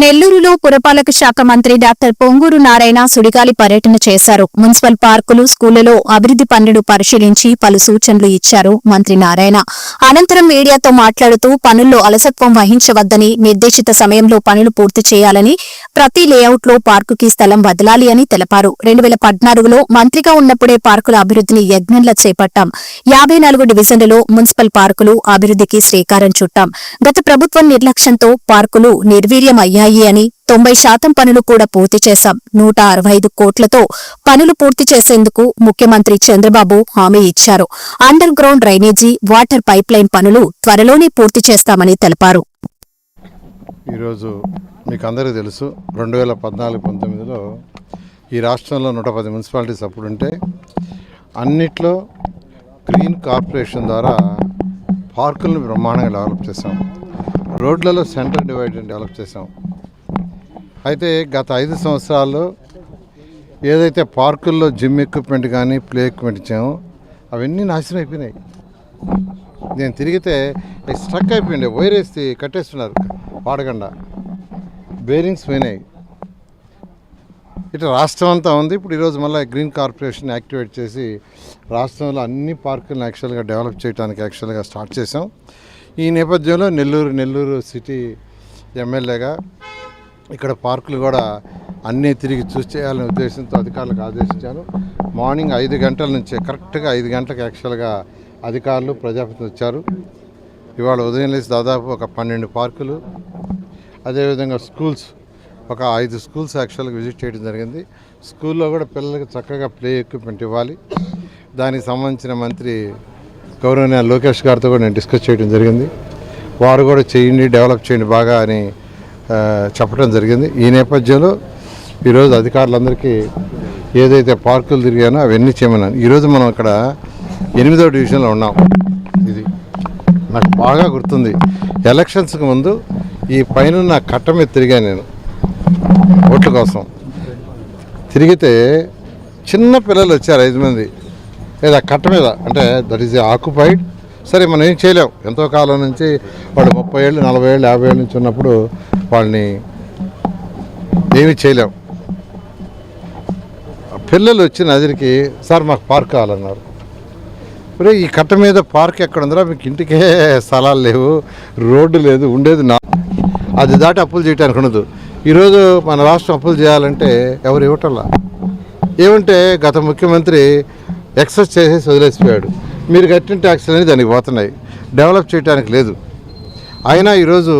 నెల్లూరులో పురపాలక శాఖ మంత్రి డాక్టర్ పొంగూరు నారాయణ సుడిగాలి పర్యటన చేశారు. మున్సిపల్ పార్కులు, స్కూళ్లలో అభివృద్ది పనులు పరిశీలించి పలు సూచనలు ఇచ్చారు మంత్రి నారాయణ. అనంతరం మీడియాతో మాట్లాడుతూ పనుల్లో అలసత్వం వహించవద్దని, నిర్దేశిత సమయంలో పనులు పూర్తి చేయాలని, ప్రతి లేఅవుట్లో పార్కుకి స్థలం వదలాలి అని తెలిపారు. 2014లో మంత్రిగా ఉన్నప్పుడే పార్కుల అభివృద్దిని యజ్ఞంలా చేపట్టాం. 54 డివిజన్లలో మున్సిపల్ పార్కులు అభివృద్దికి శ్రీకారం చుట్టాం. గత ప్రభుత్వం నిర్లక్ష్యంతో పార్కులు నిర్వీర్యమయ్యాయి అని 90% పనులు కూడా పూర్తి చేశాం. 165 కోట్లతో పనులు పూర్తి చేసేందుకు ముఖ్యమంత్రి చంద్రబాబు హామీ ఇచ్చారు. Under ground drainage, water pipeline పనులు త్వరలోనే పూర్తి చేస్తామని తెలిపారు. ఈరోజు మీకు అందరికీ తెలుసు, 2014-19లో ఈ రాష్ట్రంలో 110 మున్సిపాలిటీస్ అప్పుడుంటే అన్నిట్లో గ్రీన్ కార్పొరేషన్ ద్వారా పార్కులను బ్రహ్మాండంగా డెవలప్ చేశాం. రోడ్లలో సెంటర్ డివైడర్ డెవలప్ చేశాం. అయితే గత 5 సంవత్సరాల్లో ఏదైతే పార్కుల్లో జిమ్ ఎక్విప్మెంట్ కానీ ప్లే ఎక్విప్మెంట్ ఇచ్చామో అవన్నీ నాశనం అయిపోయినాయి. నేను తిరిగితే స్ట్రక్ అయిపోయింది, వైర్ వేసి కట్టేస్తున్నారు వాడకుండా, బేరింగ్స్ పోయినాయి. ఇట్లా రాష్ట్రం అంతా ఉంది. ఇప్పుడు ఈరోజు మళ్ళీ గ్రీన్ కార్పొరేషన్ యాక్టివేట్ చేసి రాష్ట్రంలో అన్ని పార్కులను యాక్చువల్గా డెవలప్ చేయడానికి యాక్చువల్గా స్టార్ట్ చేసాం. ఈ నేపథ్యంలో నెల్లూరు సిటీ ఎమ్మెల్యేగా ఇక్కడ పార్కులు కూడా అన్నీ తిరిగి చూసి చేయాలనే ఉద్దేశంతో అధికారులకు ఆదేశించాను. మార్నింగ్ 5 గంటల నుంచే కరెక్ట్గా 5 గంటలకు యాక్చువల్గా అధికారులు, ప్రజాప్రతినిధులు వచ్చారు. ఇవాళ ఉదయం లేచి దాదాపు ఒక 12 పార్కులు, అదేవిధంగా స్కూల్స్, ఒక 5 స్కూల్స్ యాక్చువల్గా విజిట్ చేయడం జరిగింది. స్కూల్లో కూడా పిల్లలకి చక్కగా ప్లే ఎక్విప్మెంట్ ఇవ్వాలి. దానికి సంబంధించిన మంత్రి గౌరవనీయ లోకేష్ గారితో కూడా నేను డిస్కస్ చేయడం జరిగింది. వారు కూడా చేయండి, డెవలప్ చేయండి బాగా అని చెప్పడం జరిగింది. ఈ నేపథ్యంలో ఈరోజు అధికారులందరికీ ఏదైతే పార్కులు తిరిగానో అవన్నీ చేయమన్నాను. ఈరోజు మనం ఇక్కడ 8వ డివిజన్లో ఉన్నాం. ఇది నాకు బాగా గుర్తుంది. ఎలక్షన్స్కి ముందు ఈ పైన కట్ట మీద తిరిగాను నేను ఓట్ల కోసం. తిరిగితే చిన్న పిల్లలు వచ్చారు 5 మంది, లేదా కట్ట మీద, అంటే దట్ ఈజ్ ఆక్యుపైడ్. సరే, మనం ఏం చేయలేం. ఎంతో కాలం నుంచి వాళ్ళు 30 ఏళ్ళు, 40 ఏళ్ళు, 50 ఏళ్ళ నుంచి ఉన్నప్పుడు వాళ్ళని ఏమీ చేయలేం. పిల్లలు వచ్చి నదిరికి, సార్ మాకు పార్క్ కావాలన్నారు. ఇప్పుడు ఈ కట్ట మీద పార్క్ ఎక్కడ ఉందిరా, మీకు ఇంటికే స్థలాలు లేవు, రోడ్డు లేదు, ఉండేది అది దాటి అప్పులు చేయడానికి ఉండదు. ఈరోజు మన రాష్ట్రం అప్పులు చేయాలంటే ఎవరు ఇవ్వటంలా. ఏమంటే గత ముఖ్యమంత్రి ఎక్సెస్ చేసేసి వదిలేసిపోయాడు. మీరు కట్టిన ట్యాక్స్లు అనేది దానికి పోతున్నాయి, డెవలప్ చేయడానికి లేదు. అయినా ఈరోజు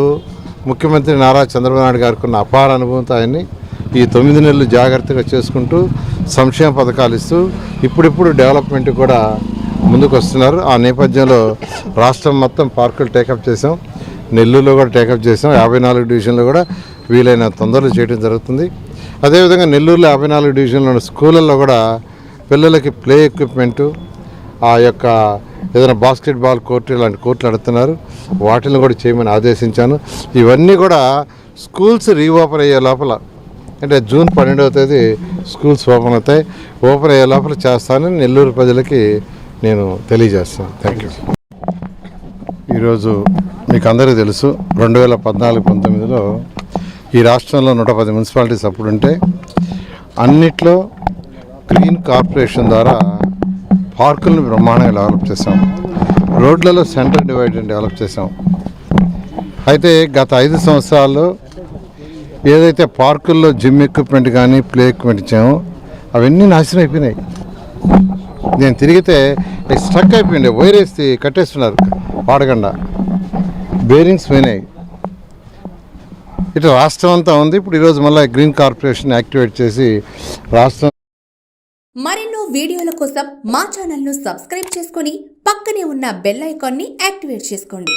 ముఖ్యమంత్రి నారా చంద్రబాబు నాయుడు గారికి ఉన్న అపార అనుభవంతో ఆయన్ని ఈ 9 నెలలు జాగ్రత్తగా చేసుకుంటూ సంక్షేమ పథకాలు ఇస్తూ ఇప్పుడిప్పుడు డెవలప్మెంట్ కూడా ముందుకు వస్తున్నారు. ఆ నేపథ్యంలో రాష్ట్రం మొత్తం పార్కులు టేకప్ చేసాం. నెల్లూరులో కూడా టేకప్ చేసాం. 54 డివిజన్లో కూడా వీలైన తొందరలు చేయడం జరుగుతుంది. అదేవిధంగా నెల్లూరులో 54 డివిజన్లో స్కూళ్ళల్లో కూడా పిల్లలకి ప్లే ఎక్విప్మెంటు, ఆ యొక్క ఏదైనా బాస్కెట్బాల్ కోర్టు, ఇలాంటి కోర్టులు నడుతున్నారు. వాటిని కూడా చేయమని ఆదేశించాను. ఇవన్నీ కూడా స్కూల్స్ రీఓపెన్ అయ్యే లోపల, అంటే జూన్ 12వ తేదీ స్కూల్స్ ఓపెన్ అవుతాయి. ఓపెన్ అయ్యే లోపల చేస్తానని నెల్లూరు ప్రజలకి నేను తెలియజేస్తాను. Thank you. ఈరోజు మీకు అందరికీ తెలుసు, 2014-19లో ఈ రాష్ట్రంలో 110 మున్సిపాలిటీస్ అప్పుడుంటే అన్నిట్లో గ్రీన్ కార్పొరేషన్ ద్వారా పార్కులను బ్రహ్మాండంగా డెవలప్ చేసాం. రోడ్లలో సెంటర్ డివైడర్ డెవలప్ చేసాం. అయితే గత 5 సంవత్సరాల్లో ఏదైతే పార్కుల్లో జిమ్ ఎక్విప్మెంట్ కానీ ప్లే ఎక్విప్మెంట్ ఇచ్చామో అవన్నీ నాశనం అయిపోయినాయి. నేను తిరిగితే స్ట్రక్ అయిపోయింది, వైర్ వేసి కట్టేస్తున్నారు వాడకుండా, బేరింగ్స్ పోయినాయి. ఇట్లా రాష్ట్రం అంతా ఉంది. ఇప్పుడు ఈరోజు మళ్ళీ గ్రీన్ కార్పొరేషన్ యాక్టివేట్ చేసి రాష్ట్రం. మరెన్నో వీడియోల కోసం మా ఛానల్ను సబ్స్క్రైబ్ చేసుకొని పక్కనే ఉన్న బెల్ ఐకాన్ని యాక్టివేట్ చేసుకోండి.